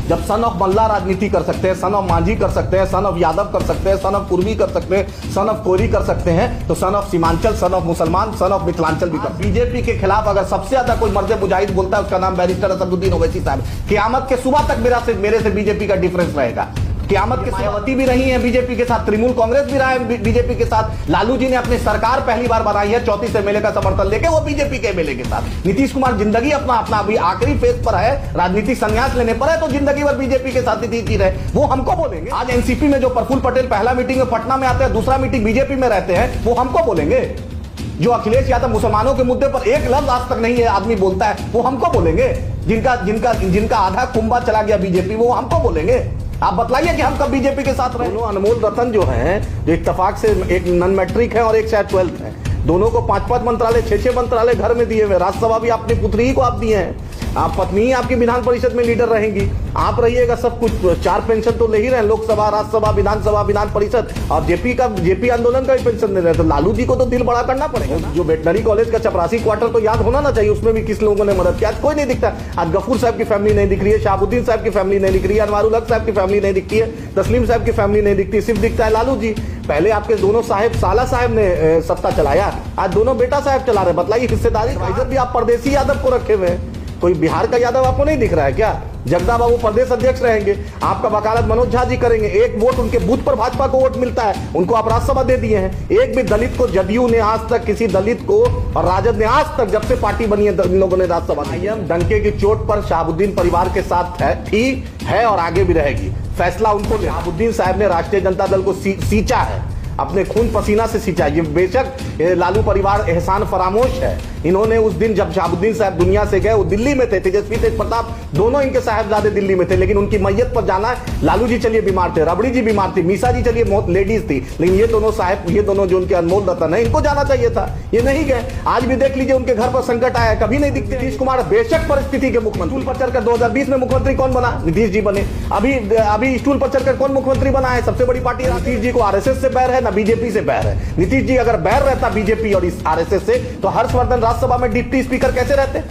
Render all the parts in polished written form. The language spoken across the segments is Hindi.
जब सन ऑफ मल्ला राजनीति कर सकते हैं, सन ऑफ मांझी कर सकते हैं, सन ऑफ यादव कर सकते हैं, सन ऑफ कुर्मी कर सकते हैं, सन ऑफ कोरी कर सकते हैं, तो son of Seemanchal, son of मुसलमान, सन ऑफ मिथिलांचल भी कर। बीजेपी के खिलाफ अगर सबसे ज्यादा कोई मर्द मुजाहिद बोलता है उसका नाम बैरिस्टर असदुद्दीन ओवैसी साहब। क़यामत के सुबह तक मेरे से बीजेपी का डिफरेंस रहेगा। क़यामत के मायावती भी रही है बीजेपी के साथ, तृणमूल कांग्रेस भी रहा है बीजेपी के साथ। लालू जी ने अपनी सरकार पहली बार बनाई है 34 एमएलए का समर्थन लेके, वो बीजेपी के एमएलए के साथ। नीतीश कुमार जिंदगी अपना अभी आखिरी फेज पर है, राजनीतिक संन्यास लेने पर है, तो जिंदगी भर बीजेपी के साथ ही रहे, वो हमको बोलेंगे। आज एनसीपी में जो प्रफुल्ल पटेल पहला मीटिंग में पटना में आते हैं, दूसरा मीटिंग बीजेपी में रहते हैं, वो हमको बोलेंगे। जो अखिलेश यादव मुसलमानों के मुद्दे पर एक लफ्ज आज तक नहीं है आदमी बोलता है, वो हमको बोलेंगे। जिनका आधा कुंभा चला गया बीजेपी, वो हमको बोलेंगे। आप बतलाइए कि हम कब बीजेपी के साथ रहे। दोनों अनमोल रतन जो हैं, जो इत्तेफाक से एक नॉन मैट्रिक है और एक शायद 12th है, दोनों को 5-5 मंत्रालय 6-6 मंत्रालय घर में दिए हुए। राज्यसभा भी अपनी पुत्री ही को आप दिए हैं। आप पत्नी ही आपकी विधान परिषद में लीडर रहेंगी, आप रहिएगा सब कुछ। 4 पेंशन तो ले ही रहे, लोकसभा, राज्यसभा, विधानसभा, विधान परिषद। और जेपी आंदोलन का भी पेंशन दे रहे, तो लालू जी को तो दिल बड़ा करना पड़ेगा। जो वेटनरी कॉलेज का चपरासी क्वार्टर तो याद होना ना चाहिए, उसमें भी किस लोगों ने मदद किया। आज कोई नहीं दिखता। आज गफूर साहब की फैमिली नहीं दिख रही है, शहाबुद्दीन साहब की फैमिली नहीं दिख रही है, अनवारुल हक साहब की फैमिली नहीं दिखती है, तस्लीम साहब की फैमिली नहीं दिखती, सिर्फ दिखता है लालू जी। पहले आपके दोनों साहब, साला साहब ने सत्ता चलाया, आज दोनों बेटा साहब चला रहे। बताइए हिस्सेदारी भी आप परदेसी यादव को रखे हुए हैं। कोई बिहार का यादव आपको नहीं दिख रहा है क्या? जगदा बाबू प्रदेश अध्यक्ष रहेंगे, आपका वकालत मनोज झा जी करेंगे। एक वोट उनके बूथ पर भाजपा को वोट मिलता है, उनको आप राज्यसभा दे दिए हैं। एक भी दलित को जदयू ने आज तक, किसी दलित को और राजद ने आज तक, जब से पार्टी बनी है, इन लोगों ने राज्यसभा दी है। डंके की चोट पर शहाबुद्दीन परिवार के साथ है और आगे भी रहेगी। फैसला उनको। शहाबुद्दीन साहब ने राष्ट्रीय जनता दल को सींचा है, अपने खून पसीना से सींचा। ये बेशक लालू परिवार एहसान फरामोश है। इन्होंने उस दिन जब शहाबुद्दीन साहब दुनिया से गए, वो दिल्ली में थे, तेजस्वी तेज प्रताप दोनों इनके साहबजादे दिल्ली में थे, लेकिन उनकी मैयत पर जाना, लालू जी चलिए बीमार थे, रबड़ी जी बीमार थी, मीसा जी चलिए लेडीज थी, लेकिन ये दोनों जो उनके अनमोल रतन है, इनको जाना चाहिए था, ये नहीं गए। आज भी देख लीजिए उनके घर पर संकट आया, कभी नहीं दिखते। नीतीश कुमार बेशक परिस्थिति के मुख्यमंत्री, स्टूल पर चढ़कर 2020 में मुख्यमंत्री कौन बना? नीतीश जी बने। अभी स्टूल पर चढ़कर कौन मुख्यमंत्री बना है? सबसे बड़ी पार्टी। नीतीश जी को आरएसएस से बैर है, ना बीजेपी से बैर है। नीतीश जी अगर बैर रहता बीजेपी और इस आरएसएस से, तो हर्षवर्धन राज्यसभा में डिप्टी स्पीकर कैसे रहते?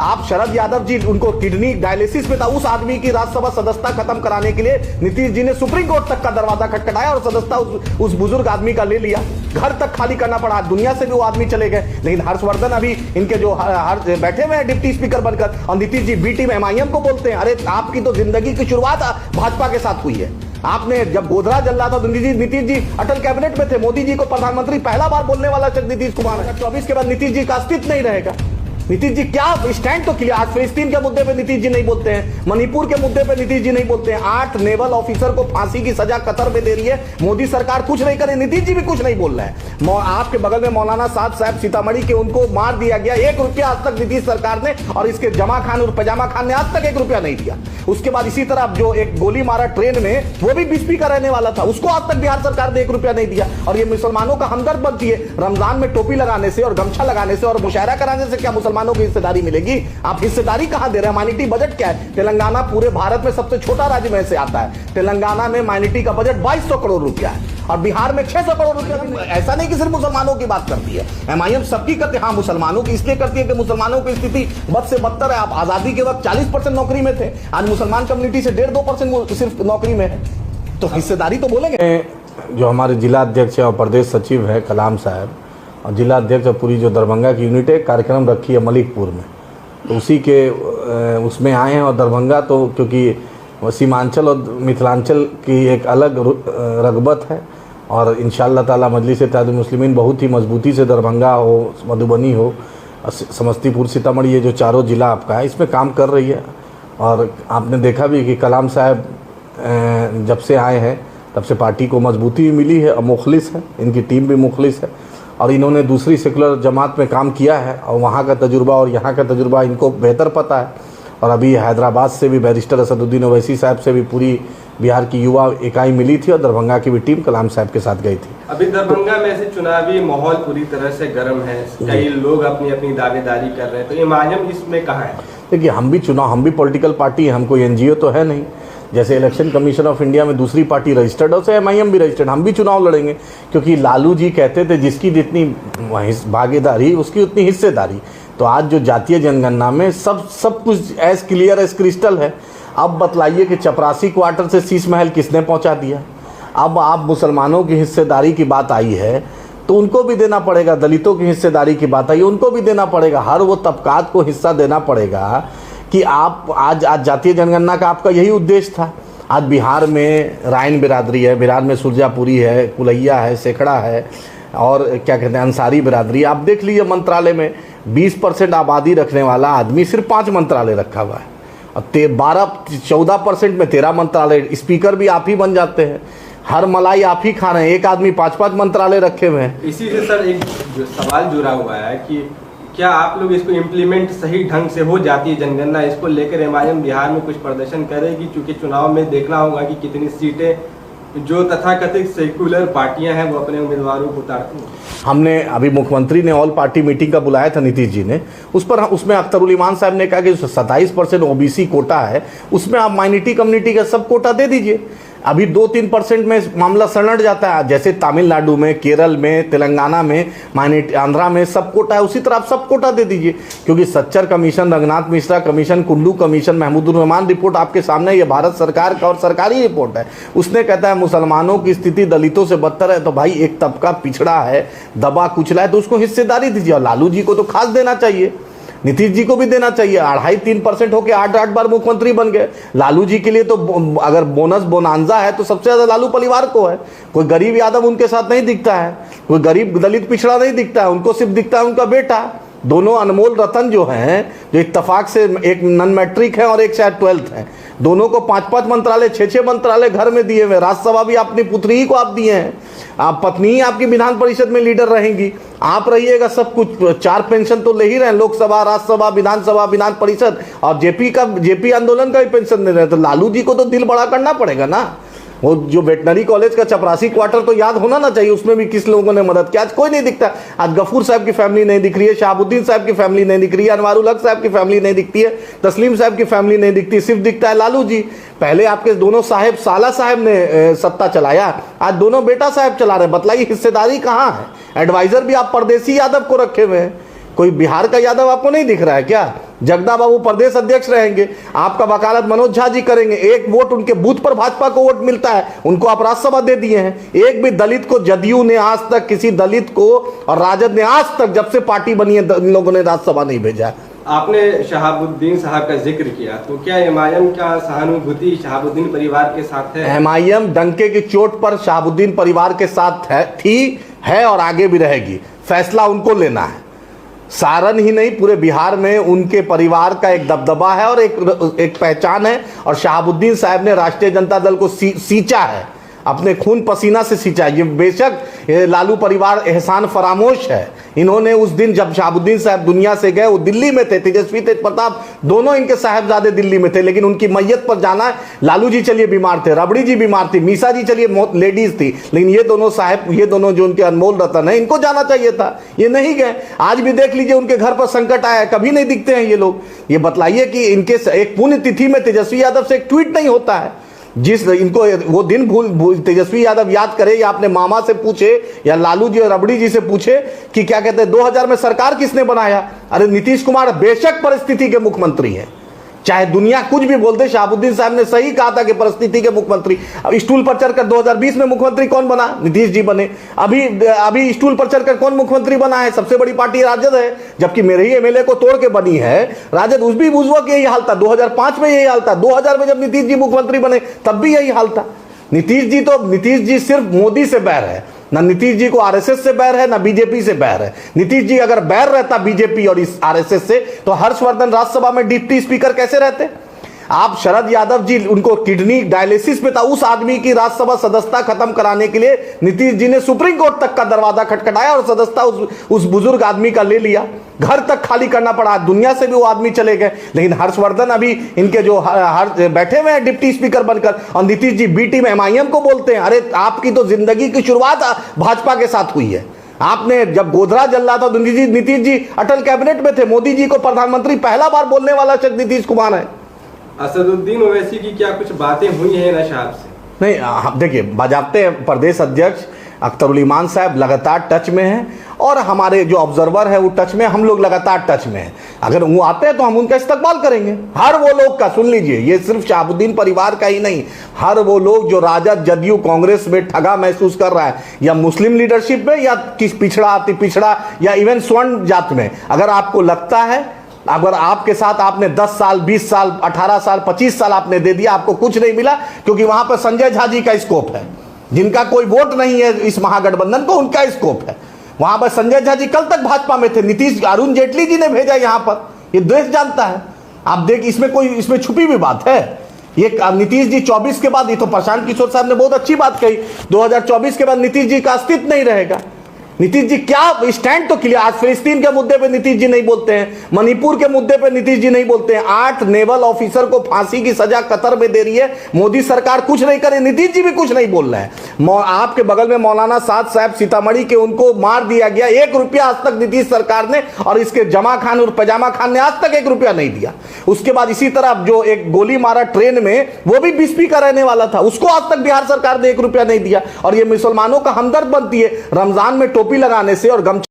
आप शरद यादव जी, उनको किडनी डायलिसिस में था, उस आदमी की राज्यसभा सदस्यता खत्म कराने के लिए नीतीश जी ने सुप्रीम कोर्ट तक का दरवाजा खटखटाया और सदस्यता उस बुजुर्ग आदमी का ले लिया। घर तक खाली करना पड़ा, दुनिया से भी वो आदमी चले गए। लेकिन हर्षवर्धन अभी इनके जो बैठे हुए हैं डिप्टी स्पीकर बनकर, और नीतीश जी बी टीम एमआईएम को बोलते हैं। अरे आपकी तो जिंदगी की शुरुआत भाजपा के साथ हुई है। आपने जब गोधरा जल रहा था तो नीतीश जी अटल कैबिनेट में थे, मोदी जी को प्रधानमंत्री पहला बार बोलने वाला शख्स नीतीश कुमार है। 24 के बाद नीतीश जी का अस्तित्व नहीं रहेगा। नीतीश जी क्या स्टैंड तो क्लियर। आज फिलिस्तीन के मुद्दे पे नीतीश जी नहीं बोलते हैं, मणिपुर के मुद्दे पे नीतीश जी नहीं बोलते हैं। 8 नेवल ऑफिसर को फांसी की सजा कतर में दे रही है, मोदी सरकार कुछ नहीं करे, नीतीश जी भी कुछ नहीं बोल रहे हैं। आपके बगल में मौलाना साहब सीतामढ़ी के, उनको मार दिया गया, 1 रुपया आज तक नीतीश सरकार ने और इसके जमा खान और पैजामा खान ने आज तक 1 रुपया नहीं दिया। उसके बाद इसी तरह जो एक गोली मारा ट्रेन में, वो भी बीजेपी का रहने वाला था, उसको आज तक बिहार सरकार ने 1 रुपया नहीं दिया। और ये मुसलमानों का हमदर्द बनती है। रमजान में टोपी लगाने से और गमछा लगाने से और मुशायरा कराने से क्या मुसलमानों की हिस्सेदारी मिलेगी? आप हिस्सेदारी कहां दे रहे हैं? माइनॉरिटी बजट क्या है? तेलंगाना पूरे भारत में सबसे छोटा राज्य में से आता है। तेलंगाना में माइनॉरिटी का बजट 2200 करोड़ रुपया है और बिहार में 600 करोड़ रुपया। ऐसा नहीं कि सिर्फ मुसलमानों की बात करती है, एमआईएम सबकी करती है। हाँ, मुसलमानों की इसलिए करती है कि मुसलमानों की स्थिति बद से बदतर है। आप आजादी के वक्त 40% नौकरी में थे, आज मुसलमान कम्युनिटी से 1.5-2% सिर्फ नौकरी में है, तो हिस्सेदारी तो बोलेंगे। जो हमारे जिला अध्यक्ष है और प्रदेश सचिव है कलाम साहब, और जिला अध्यक्ष और पूरी जो दरभंगा की यूनिट है, कार्यक्रम रखी है मलिकपुर में, तो उसी के उसमें आए हैं। और दरभंगा तो क्योंकि सीमांचल और मिथिलांचल की एक अलग रगबत है, और इंशाअल्लाह ताला मजलिस इत्तेहादुल मुस्लिमीन बहुत ही मजबूती से दरभंगा हो, मधुबनी हो, समस्तीपुर, सीतामढ़ी, ये जो चारों ज़िला आपका है, इसमें काम कर रही है। और आपने देखा भी कि कलाम साहब जब से आए हैं तब से पार्टी को मजबूती भी मिली है और मुखलिस है, इनकी टीम भी मुखलिस है। और इन्होंने दूसरी सेकुलर जमात में काम किया है और वहाँ का तजुर्बा और यहाँ का तजुर्बा इनको बेहतर पता है। और अभी हैदराबाद से भी बैरिस्टर असदुद्दीन ओवैसी साहब से भी पूरी बिहार की युवा इकाई मिली थी और दरभंगा की भी टीम कलाम साहब के साथ गई थी। अभी दरभंगा में से चुनावी माहौल पूरी तरह से गर्म है, कई लोग अपनी अपनी दावेदारी कर रहे हैं, तो एमआईएम इसमें कहाँ है? देखिए, हम भी पॉलिटिकल पार्टी है, हम कोई एनजीओ तो है नहीं। जैसे इलेक्शन कमीशन ऑफ इंडिया में दूसरी पार्टी रजिस्टर्ड है, उसे एमआईएम भी रजिस्टर्ड। हम भी चुनाव लड़ेंगे, क्योंकि लालू जी कहते थे जिसकी जितनी भागीदारी उसकी उतनी हिस्सेदारी। तो आज जो जातीय जनगणना में सब कुछ एज क्लियर एज क्रिस्टल है। अब बतलाइए कि चपरासी क्वार्टर से शीश महल किसने पहुंचा दिया। अब आप मुसलमानों की हिस्सेदारी की बात आई है तो उनको भी देना पड़ेगा, दलितों की हिस्सेदारी की बात आई उनको भी देना पड़ेगा, हर वो तबकात को हिस्सा देना पड़ेगा कि आप आज जातीय जनगणना का आपका यही उद्देश्य था। आज बिहार में राइन बिरादरी है, बिहार में सुरजापुरी है, कुलैया है, सेखड़ा है और क्या कहते हैं अंसारी बिरादरी। आप देख लीजिए मंत्रालय में 20% आबादी रखने वाला आदमी सिर्फ 5 मंत्रालय रखा हुआ है। अब 12-14% में 13 मंत्रालय, स्पीकर भी आप ही बन जाते हैं, हर मलाई आप ही खा रहे हैं, एक आदमी 5-5 मंत्रालय रखे हुए हैं। इसी से सर एक सवाल जुड़ा हुआ है कि क्या आप लोग इसको इम्प्लीमेंट सही ढंग से हो जाती है जनगणना, इसको लेकर एमआईएम बिहार में कुछ प्रदर्शन करेगी? क्योंकि चुनाव में देखना होगा कि कितनी सीटें जो तथाकथित सेक्युलर पार्टियां हैं वो अपने उम्मीदवारों को उतारती हैं। हमने अभी मुख्यमंत्री ने ऑल पार्टी मीटिंग का बुलाया था नीतीश जी ने, उसमें अख्तरुल इमान साहब ने कहा कि 27% ओबीसी कोटा है उसमें आप माइनॉरिटी कम्युनिटी का सब कोटा दे दीजिए। अभी 2-3% में मामला सलट जाता है, जैसे तमिलनाडु में, केरल में, तेलंगाना में, माइनॉरिटी आंध्रा में सब कोटा है, उसी तरह आप सब कोटा दे दीजिए। क्योंकि Sachar commission, Ranganath Mishra commission, Kullu commission, Mahmoodur Rahman report आपके सामने, ये भारत सरकार का और सरकारी रिपोर्ट है, उसने कहता है मुसलमानों की स्थिति दलितों से बदतर है। तो भाई एक तबका पिछड़ा है, दबा कुचला है, तो उसको हिस्सेदारी दीजिए। और लालू जी को तो खास देना चाहिए, नीतीश जी को भी देना चाहिए। 2.5-3% होकर 8 बार मुख्यमंत्री बन गए। लालू जी के लिए तो अगर बोनस बोनांजा है तो सबसे ज्यादा लालू परिवार को है। कोई गरीब यादव उनके साथ नहीं दिखता है, कोई गरीब दलित पिछड़ा नहीं दिखता है, उनको सिर्फ दिखता है उनका बेटा। दोनों अनमोल रतन जो हैं, जो इत्तेफाक से एक नॉन मैट्रिक है और एक शायद 12th है, दोनों को 5-5 मंत्रालय, 6-6 मंत्रालय घर में दिए हुए। राज्यसभा भी अपनी पुत्री ही को आप दिए हैं, आप पत्नी ही आपकी विधान परिषद में लीडर रहेंगी, आप रहिएगा सब कुछ। 4 पेंशन तो ले ही रहे हैं, लोकसभा, राज्यसभा, विधानसभा, विधान परिषद, और जेपी आंदोलन का भी पेंशन दे रहे हैं। तो लालू जी को तो दिल बड़ा करना पड़ेगा ना। वो जो वेटनरी कॉलेज का चपरासी क्वार्टर तो याद होना ना चाहिए, उसमें भी किस लोगों ने मदद किया। आज कोई नहीं दिखता, आज गफूर साहब की फैमिली नहीं दिख रही है, शहाबुद्दीन साहब की फैमिली नहीं दिख रही है, अनवारुल हक साहब की फैमिली नहीं दिखती है, तस्लीम साहब की फैमिली नहीं दिखती, सिर्फ दिखता है लालू जी। पहले आपके दोनों साहब, साला साहब ने सत्ता चलाया, आज दोनों बेटा साहब चला रहे। बतलाइए हिस्सेदारी कहाँ है? एडवाइजर भी आप परदेसी यादव को रखे हुए हैं, कोई बिहार का यादव आपको नहीं दिख रहा है क्या? जगदा बाबू प्रदेश अध्यक्ष रहेंगे, आपका वकालत मनोज झा जी करेंगे। 1 वोट उनके बूथ पर भाजपा को वोट मिलता है, उनको आप राज्यसभा दे दिए हैं। एक भी दलित को जदयू ने आज तक, किसी दलित को और राजद ने आज तक, जब से पार्टी बनी है, इन लोगों ने राज्यसभा नहीं भेजा। आपने शहाबुद्दीन साहब का जिक्र किया, तो क्या एमआईएम का सहानुभूति शहाबुद्दीन परिवार के साथ है? एमआईएम डंके की चोट पर शहाबुद्दीन परिवार के साथ है और आगे भी रहेगी। फैसला उनको लेना है। सारण ही नहीं, पूरे बिहार में उनके परिवार का एक दबदबा है और एक पहचान है। और शहाबुद्दीन साहब ने राष्ट्रीय जनता दल को सींचा है, अपने खून पसीना से सींचा है। ये बेशक लालू परिवार एहसान फरामोश है। इन्होंने उस दिन जब शहाबुद्दीन साहब दुनिया से गए, वो दिल्ली में थे, तेजस्वी तेज प्रताप दोनों इनके साहबजादे दिल्ली में थे, लेकिन उनकी मैयत पर जाना, लालू जी चलिए बीमार थे, रबड़ी जी बीमार थी, मीसा जी चलिए लेडीज थी, लेकिन ये दोनों साहब, ये दोनों जो उनके अनमोल रतन है, इनको जाना चाहिए था, ये नहीं गए। आज भी देख लीजिए उनके घर पर संकट आया, कभी नहीं दिखते हैं ये लोग। ये बतलाइए कि इनके एक पुण्य तिथि में तेजस्वी यादव से एक ट्वीट नहीं होता है। जिस इनको वो दिन भूल तेजस्वी यादव याद करे, या अपने मामा से पूछे, या लालू जी और रबड़ी जी से पूछे कि क्या कहते हैं 2000 में सरकार किसने बनाया। अरे नीतीश कुमार बेशक परिस्थिति के मुख्यमंत्री हैं, चाहे दुनिया कुछ भी बोलते, शहाबुद्दीन साहब ने सही कहा था कि परिस्थिति के मुख्यमंत्री। अब स्टूल पर चढ़कर 2020 में मुख्यमंत्री कौन बना? नीतीश जी बने। अभी स्टूल पर चढ़कर कौन मुख्यमंत्री बना है? सबसे बड़ी पार्टी राजद है, जबकि मेरे ही एमएलए को तोड़ के बनी है राजद। उस भी बुझवा के यही हाल था, 2005 में यही हाल था, 2000 में जब नीतीश जी मुख्यमंत्री बने तब भी यही हाल था। नीतीश जी सिर्फ मोदी से बैर है, ना नीतीश जी को आरएसएस से बैर है, ना बीजेपी से बैर है। नीतीश जी अगर बैर रहता बीजेपी और इस आरएसएस से, तो हर्षवर्धन राज्यसभा में डिप्टी स्पीकर कैसे रहते? आप शरद यादव जी, उनको किडनी डायलिसिस पे था, उस आदमी की राज्यसभा सदस्यता खत्म कराने के लिए नीतीश जी ने सुप्रीम कोर्ट तक का दरवाजा खटखटाया और सदस्यता उस बुजुर्ग आदमी का ले लिया। घर तक खाली करना पड़ा, दुनिया से भी वो आदमी चले गए। लेकिन हर्षवर्धन अभी इनके जो बैठे हुए हैं डिप्टी स्पीकर बनकर, और नीतीश जी बी टीम एमआईएम को बोलते हैं। अरे आपकी तो जिंदगी की शुरुआत भाजपा के साथ हुई है। आपने जब गोधरा जल रहा था तो नीतीश जी अटल कैबिनेट में थे। मोदी जी को प्रधानमंत्री पहला बार बोलने वाला शख्स नीतीश कुमार है। असदुद्दीन ओवैसी की क्या कुछ बातें हुई हैं ना साहब से? नहीं, देखिए बाजाब्ते प्रदेश अध्यक्ष अख्तरुल इमान साहब लगातार टच में हैं और हमारे जो ऑब्जर्वर है वो टच में, हम लोग लगातार टच में हैं। अगर वो आते हैं तो हम उनका इस्तकबाल करेंगे। हर वो लोग का, सुन लीजिए, ये सिर्फ शहाबुद्दीन परिवार का ही नहीं, हर वो लोग जो राजद, जदयू, कांग्रेस में ठगा महसूस कर रहा है, या मुस्लिम लीडरशिप में, या किस पिछड़ा, अति पिछड़ा, या इवन स्वर्ण जात में, अगर आपको लगता है, अगर आपके साथ आपने 10 साल, 20 साल, 18 साल, 25 साल आपने दे दिया, आपको कुछ नहीं मिला, क्योंकि वहां पर संजय झा जी का स्कोप है। जिनका कोई वोट नहीं है इस महागठबंधन को, उनका स्कोप है। वहां पर संजय झा जी कल तक भाजपा में थे, नीतीश, अरुण जेटली जी ने भेजा यहां पर, ये देश जानता है। आप देख, इसमें छुपी भी बात है। ये नीतीश जी 24 के बाद, ये तो प्रशांत किशोर साहब ने बहुत अच्छी बात कही, 2024 के बाद नीतीश जी का अस्तित्व नहीं रहेगा। नीतीश जी क्या स्टैंड तो क्लियर, आज फिलिस्तीन के मुद्दे पे नीतीश जी नहीं बोलते हैं, मणिपुर के मुद्दे पे नीतीश जी नहीं बोलते हैं, 8 नेवल ऑफिसर को फांसी की सजा कतर में दे रही है मोदी सरकार, कुछ नहीं करे, नीतीश जी भी कुछ नहीं बोल रहे हैं। आपके बगल में मौलाना साद साहब सीतामढ़ी के, उनको मार दिया गया, 1 रुपया आज तक नीतीश सरकार ने, और इसके जमा खान और पैजामा खान ने आज तक 1 रुपया नहीं दिया। उसके बाद इसी तरह जो एक गोली मारा ट्रेन में, वो भी बिस्पी का रहने वाला था, उसको आज तक बिहार सरकार ने 1 रुपया नहीं दिया। और ये मुसलमानों का हमदर्द बनती है, रमजान में टोपी लगाने से और गमछा